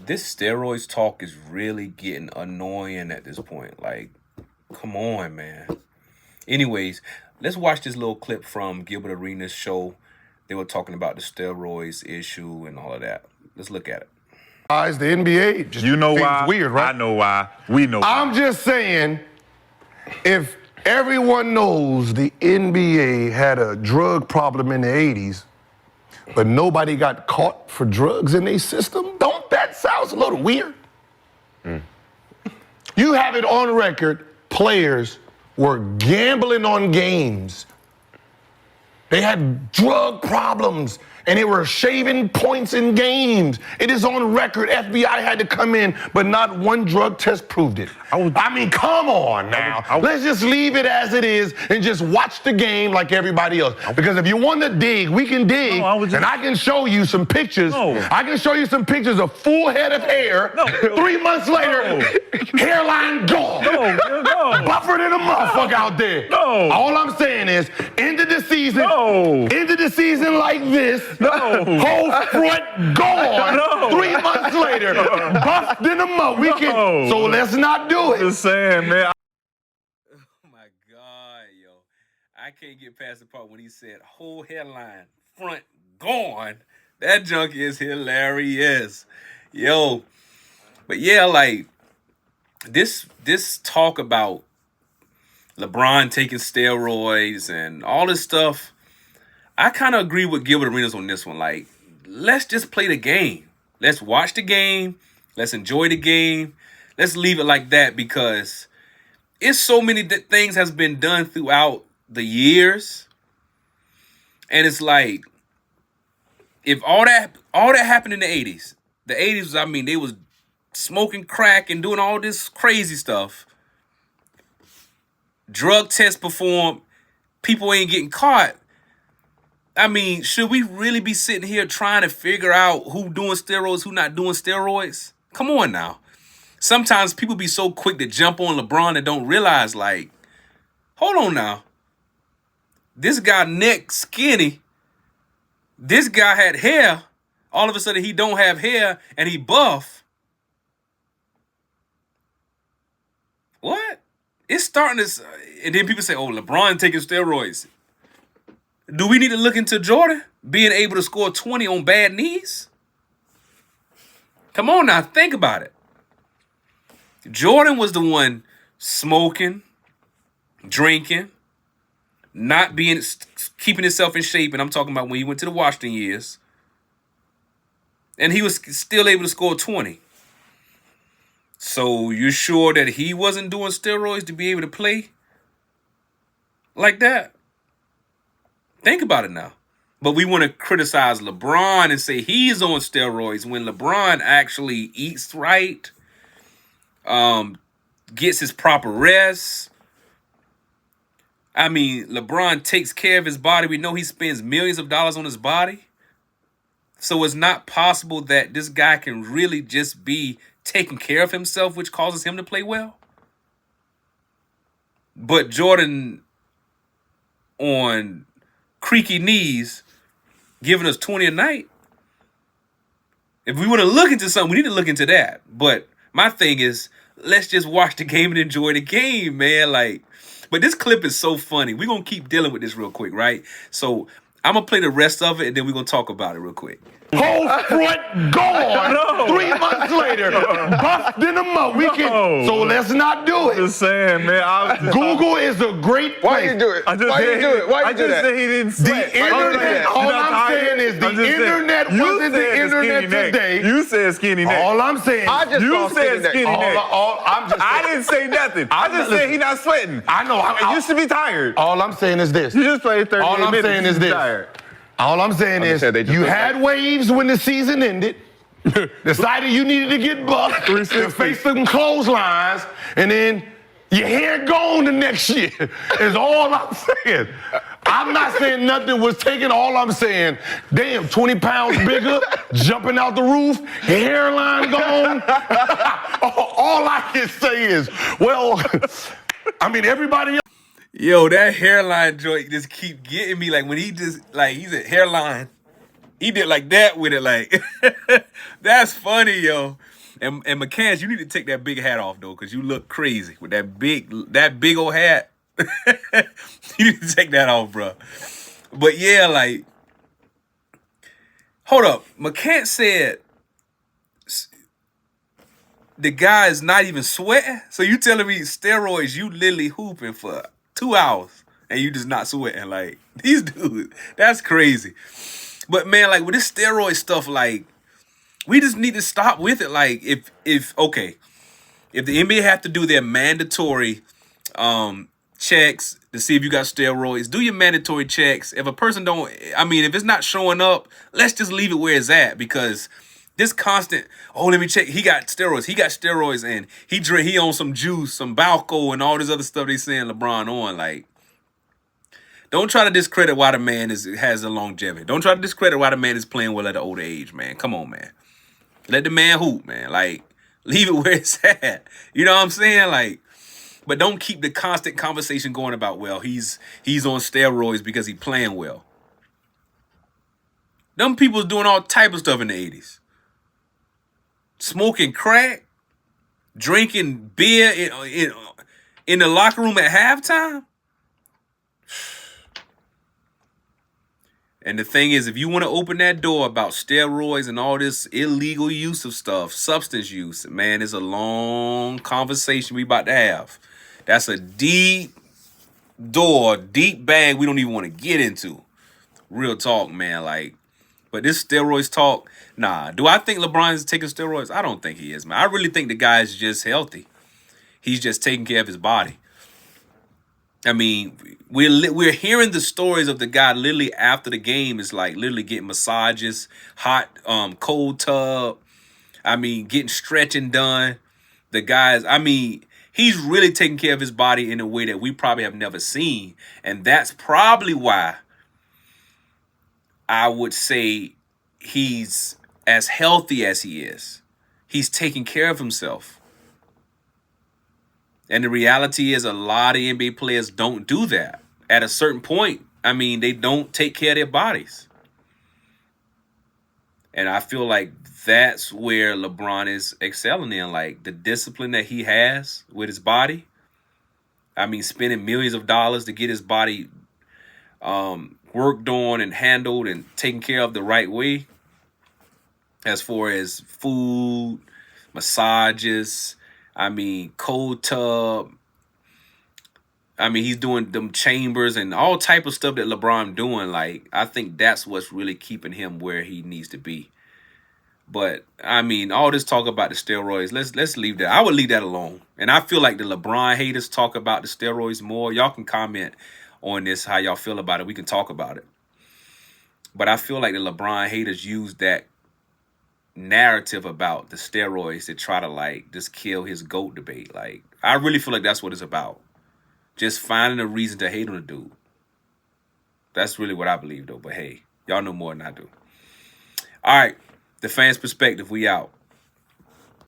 This steroids talk is really getting annoying at this point. Like, come on, man. Anyways, let's watch this little clip from Gilbert Arenas' show. They were talking about the steroids issue and all of that. Let's look at it. The NBA just You know seems why? weird, right? I know why. We know why. I'm just saying, if everyone knows the NBA had a drug problem in the 80s, but nobody got caught for drugs in their system, don't that sound a little weird? You have it on record, players were gambling on games. They had drug problems, and they were shaving points in games. It is on record. FBI had to come in, but not one drug test proved it. I mean, come on now. Let's just leave it as it is and just watch the game like everybody else. Because if you want to dig, we can dig, and I can show you some pictures. I can show you some pictures of full head of hair. 3 months later, hairline gone. Buffered in a motherfucker out there. All I'm saying is, end of the season, like this, whole front gone. 3 months later, buffed in a mug. We can, so let's not do it. Just saying, man. Oh my God, yo. I can't get past the part when he said whole hairline, front gone. That junk is hilarious. Yo. But yeah, like this talk about LeBron taking steroids and all this stuff, I kind of agree with Gilbert Arenas on this one. Like, let's just play the game. Let's watch the game. Let's enjoy the game. Let's leave it like that, because it's so many things has been done throughout the years. And it's like, if all that happened in the 80s, I mean, they was smoking crack and doing all this crazy stuff. Drug tests performed. People ain't getting caught. I mean, should we really be sitting here trying to figure out who doing steroids, who not doing steroids? Come on now. Sometimes people be so quick to jump on LeBron and don't realize, like, hold on now. This guy neck skinny. This guy had hair. All of a sudden he don't have hair and he buff. What? It's starting to, and then people say, oh, LeBron taking steroids. Do we need to look into Jordan being able to score 20 on bad knees? Come on now, think about it. Jordan was the one smoking, drinking, not keeping himself in shape, and I'm talking about when he went to the Washington years, and he was still able to score 20. So you're sure that he wasn't doing steroids to be able to play like that? Think about it now. But we want to criticize LeBron and say he's on steroids when LeBron actually eats right, gets his proper rest. I mean, LeBron takes care of his body. We know he spends millions of dollars on his body. So it's not possible that this guy can really just be taking care of himself, which causes him to play well. But Jordan on creaky knees giving us 20 a night. If we want to look into something, we need to look into that. But my thing is, let's just watch the game and enjoy the game, man. Like, but this clip is so funny. We're going to keep dealing with this real quick, right? So I'm going to play the rest of it, and then we're going to talk about it real quick. Whole front gone. 3 months later, buffed in a mug. We can, so let's not do it. Just saying, man. Google is a great place. Why you do it? Why you do it? Why you do that? I just said he didn't sweat. The internet, all I'm saying is the internet wasn't the internet today. You said skinny neck. All I'm saying, You said skinny neck. I didn't say nothing. I just said he not sweating. I know. You should be tired. All I'm saying is this. You just played 38 minutes. All I'm saying is this. Tired. All I'm saying is, you had waves when the season ended, decided you needed to get buffed, to face some clotheslines, and then your hair gone the next year, is all I'm saying. I'm not saying nothing was taken. All I'm saying, damn, 20 pounds bigger, jumping out the roof, hairline gone. All I can say is, well, I mean, everybody else. Yo, that hairline joint just keep getting me. Like when he just, like, he's a hairline, He did like that with it, like that's funny, yo. And McCants, you need to take that big hat off though, cause you look crazy with that big old hat. You need to take that off, bro. But yeah, like, hold up. McCants said the guy is not even sweating. So you telling me steroids, you literally hooping for 2 hours and you just not sweating? Like, these dudes, that's crazy. But man, like with this steroid stuff, like, we just need to stop with it. Like, if the NBA have to do their mandatory checks to see if you got steroids, do your mandatory checks. If a person don't, I mean, if it's not showing up, let's just leave it where it's at, because this constant, oh, let me check, he got steroids, and he on some juice, some Balco, and all this other stuff they saying LeBron on. Like, don't try to discredit why the man has a longevity. Don't try to discredit why the man is playing well at an older age, man. Come on, man. Let the man hoop, man. Like, leave it where it's at. You know what I'm saying? Like, but don't keep the constant conversation going about, well, he's on steroids because he's playing well. Them people was doing all type of stuff in the 80s. Smoking crack, drinking beer in the locker room at halftime. And the thing is, if you want to open that door about steroids and all this illegal use of stuff, substance use, man, it's a long conversation we about to have. That's a deep door, deep bag we don't even want to get into. Real talk, man. Like, but this steroids talk, nah. Do I think LeBron is taking steroids? I don't think he is, man. I really think the guy's just healthy. He's just taking care of his body. I mean, we're hearing the stories of the guy literally after the game is like literally getting massages, hot, cold tub. I mean, getting stretching done. The guys, I mean, he's really taking care of his body in a way that we probably have never seen. And that's probably why I would say he's as healthy as he is. He's taking care of himself. And the reality is a lot of NBA players don't do that. At a certain point, I mean, they don't take care of their bodies. And I feel like that's where LeBron is excelling in, like the discipline that he has with his body. I mean, spending millions of dollars to get his body worked on and handled and taken care of the right way. As far as food, massages, I mean, cold tub. I mean, he's doing them chambers and all type of stuff that LeBron doing. Like, I think that's what's really keeping him where he needs to be. But I mean, all this talk about the steroids, let's leave that. I would leave that alone. And I feel like the LeBron haters talk about the steroids more. Y'all can comment on this, how y'all feel about it. We can talk about it. But I feel like the LeBron haters use that narrative about the steroids to try to like just kill his GOAT debate. Like, I really feel like that's what it's about. Just finding a reason to hate on the dude. That's really what I believe though. But hey, y'all know more than I do. All right, the fans' perspective, we out.